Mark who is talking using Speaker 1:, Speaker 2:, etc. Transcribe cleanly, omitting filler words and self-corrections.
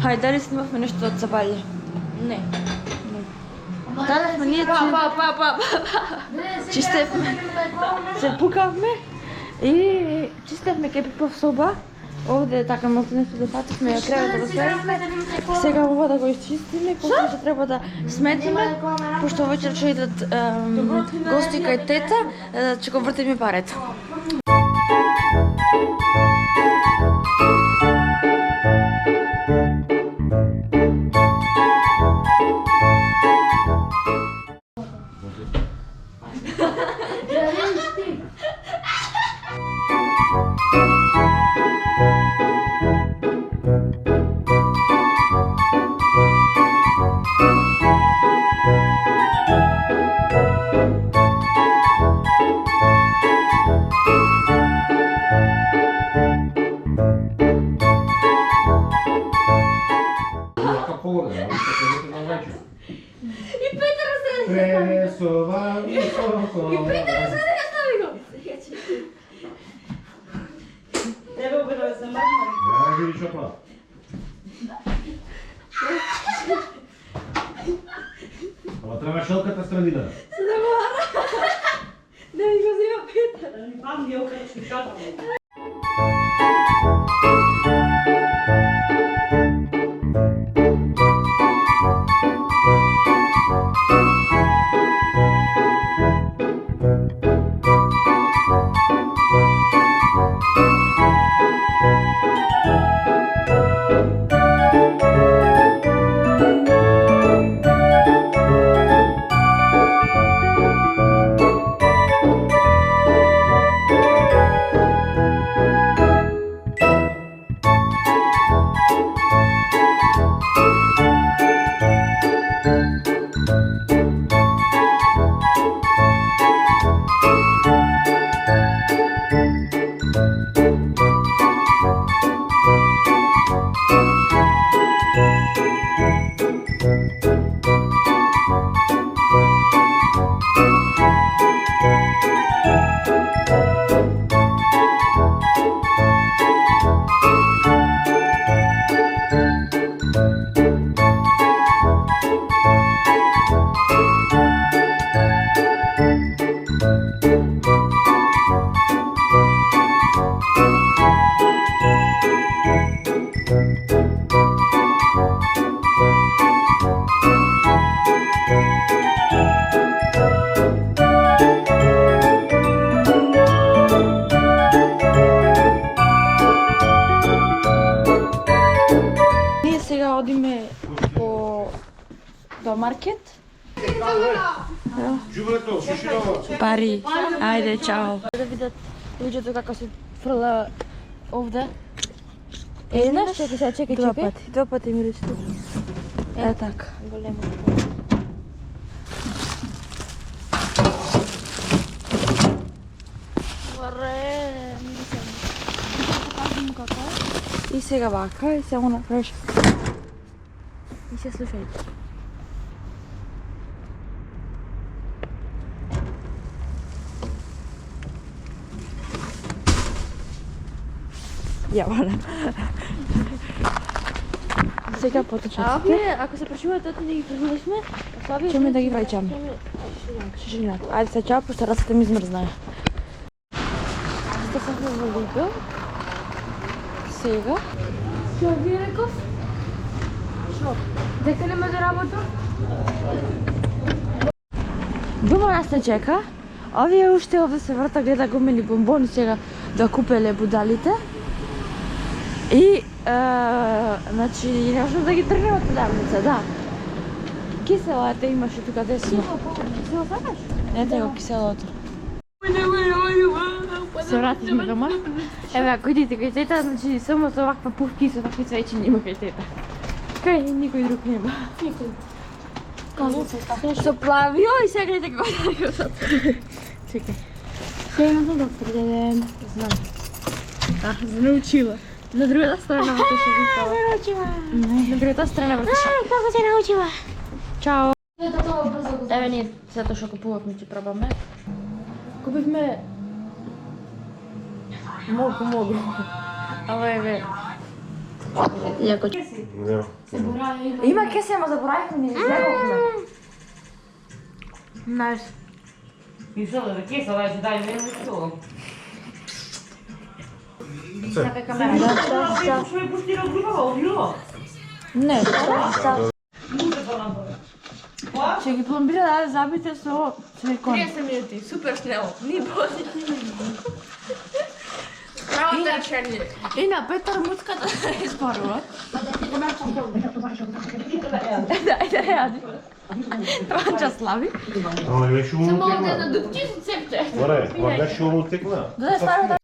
Speaker 1: Хајде, дали снимавме нешто од Забалје?
Speaker 2: Не.
Speaker 1: Станавме ние чистевме, се пукавме и чистевме кепипов соба. Овде е така малку нешто да пативме, ја кревата да смениме. Сега ова да го изчистиме, после што треба да сметиме, пошто вечер ќе идат гости кај тета, ќе го вртиме парето.
Speaker 3: Ама треба шелката средина.
Speaker 1: Да ми го зема Петар.
Speaker 4: Мам ги окреш шота.
Speaker 1: Одиме по до маркет.
Speaker 3: Џубрето, шиширова.
Speaker 1: Пари. Ајде, чао. Да видат луѓето како се фрла овде. Еднаш, чекај. Два пати ми рече. Е така. Големо. И сега вака, и сега направиш. И се слушајте. Ја валам. Сега поточаците.
Speaker 2: Ако се прашувате од да ги превелишме,
Speaker 1: ќе да ги враќаме. Шишинат. Ајде се чао, пошто рацете ми измрзнаа. Стафме во Лидл. Сега.
Speaker 2: Што ви реков? Што? Дека нема да работам?
Speaker 1: Дома нас не чека. Овие уште овде се врта, гледа гомели бомбони сега да купеле будалите. И, значи, не можем да ги тргнем од продавница, да. Киселата имаше тука десно.
Speaker 2: Кисело сакаш?
Speaker 1: Ете го киселото. Се вративме дома. Еве, ако идите кај тета, значи само со оваква пувки и со такви цвеќи има кај тета. Кај никој друг нема.
Speaker 2: Никој.
Speaker 1: Со плавио и сега гледате како да го чекај.
Speaker 2: Сега имам да предадем.
Speaker 1: Знам. Научила. На другата страна вртеше ги става.
Speaker 2: Научила.
Speaker 1: На другата страна вртеше.
Speaker 2: Како се научила?
Speaker 1: Чао.
Speaker 2: Тоа брзо го.
Speaker 1: Еве ние сето што купувавме ќе пробаме. Купивме многу. Ава еве Јако.
Speaker 3: Не.
Speaker 1: Има кесе, ама заборавивме, не излеговме. Знаеш.
Speaker 4: И што да кеса, дај се дај мене што.
Speaker 1: Сакај камера. Да.
Speaker 4: Што е пустира група, овило?
Speaker 1: Не,
Speaker 4: Музика направи.
Speaker 1: ќе ги пломбира да забите со силикон.
Speaker 2: 30 минути, супер снело. Ни бози. Право да черни.
Speaker 1: И на Петар муцката да испарува. Да, јади. Транча слави.
Speaker 3: Ама не беше умно
Speaker 2: Само да
Speaker 3: текна.
Speaker 2: на дупки се цепте.
Speaker 3: Море, ама беше умно текна.
Speaker 1: Да стави